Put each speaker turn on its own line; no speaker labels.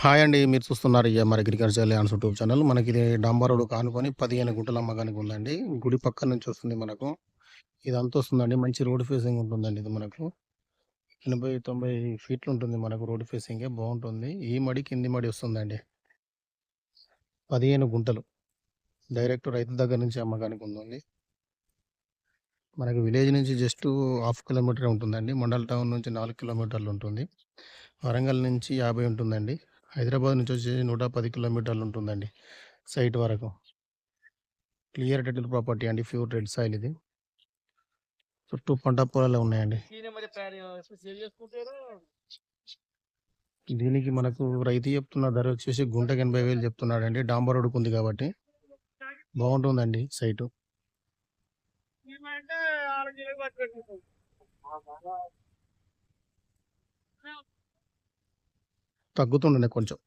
Hi అండి. మీరు చూస్తున్నారు EMR agriculture lands YouTube channel. మనకిది డాంబర్ రోడ్ కానుకొని 15 గుంటలు అమ్మకానికి ఉందండి. గుడి పక్కన నుంచి వస్తుంది మనకు. ఇదంతా వస్తుందండి. మంచి రోడ్ ఫేసింగ్ ఉంటుందండి ఇది మనకు. 80, 90 ఫీట్లు ఉంటుంది మనకు రోడ్ ఫేసింగే బావుంటుంది. ఈ మడి, కింది మడి వస్తుందండి. 15 గుంటలు. డైరెక్ట్ రైతు దగ్గర నుంచి అమ్మకానికి ఉందండి. మనకు విలేజ్ నుంచి జస్ట్ హాఫ్ కిలోమీటరే ఉంటుందండి. మండల్ టౌన్ నుంచి 4 కిలోమీటర్లు ఉంటుంది. వరంగల్ నుంచి 50 ఉంటుందండి. హైదరాబాద్ నుంచి వచ్చేసి 110 కిలోమీటర్లు ఉంటుందండి సైట్ వరకు. క్లియర్ టైటిల్ ప్రాపర్టీ అండి. ప్యూర్ రెడ్ సాయిల్ ఇది. చుట్టూ పంట పొలాలే ఉన్నాయండి. దీనికి మనకు రైతు చెప్తున్న ధర వచ్చేసి గుంటకి 80,000 చెప్తున్నాడండి. డాంబర్ రోడ్డుకు ఉంది కాబట్టి బాగుంటుందండి సైటు. తగ్గుతుండే కొంచెం.